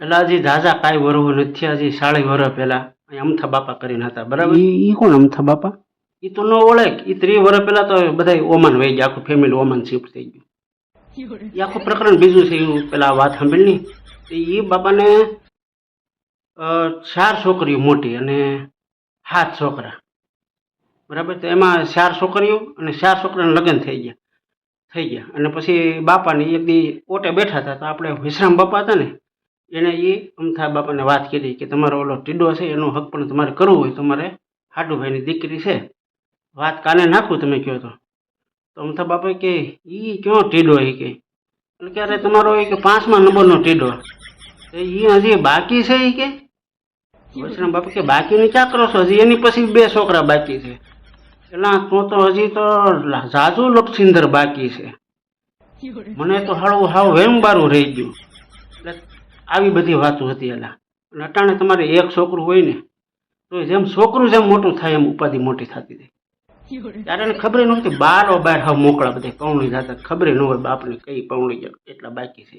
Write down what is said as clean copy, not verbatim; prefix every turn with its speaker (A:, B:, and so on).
A: એટલે હજી ઝાઝા કાંઈ વરવું નથી, હજી 40 વર્ષ પહેલા અહીં અમથા બાપા કરીને હતા, બરાબર?
B: ઈ કોણ અમથા બાપા?
A: એ તો ન ઓળખ, એ 30 વર્ષ પહેલા તો બધા ઓમાન વહી ગયા, આખું ફેમિલી ઓમાન શિફ્ટ થઈ ગયું. એ આખું પ્રકરણ બીજું છે. એવું પેલા વાત સાંભળી એ બાપાને 4 છોકરીઓ મોટી અને 7 છોકરા, બરાબર? તો એમાં 4 છોકરીઓ અને 4 છોકરાના લગ્ન થઈ ગયા અને પછી બાપાની એક દી ઓટે બેઠા હતા, તો આપણે વિશ્રામ બાપા હતા ને, એને એ અમથા બાપાને વાત કરી કે તમારો ઓલો ટીડો છે એનો હક પણ તમારે કરવું હોય, તમારે હાડુભાઈની દીકરી છે, વાત કાને નાખું તમે કહો તો અમથા બાપા કે એ ક્યાં ટીડો? એ કે એટલે કે અરે તમારો એ કે 5મા નંબરનો ટીડો, એ હજી બાકી છે. એ કે વિશ્રામ બાપા કે બાકીની ક્યાં કરો છો? હજી એની પછી 2 છોકરા બાકી છે. એટલે તો હજી તો ઝાઝુ લપસિંદર બાકી છે. મને તો હાવ વેમબારું રહી ગયું. એટલે આવી બધી વાતો હતી. એટલે અટાણે તમારે એક છોકરું હોય ને તો જેમ છોકરું જેમ મોટું થાય એમ ઉપાધિ મોટી થતી જાય. ત્યારે એને ખબર નહોતી, બારો બાર હાવ મોકળા બધા પૌણી જતા, ખબર ન હોય બાપને કઈ પૌણી એટલા બાકી છે.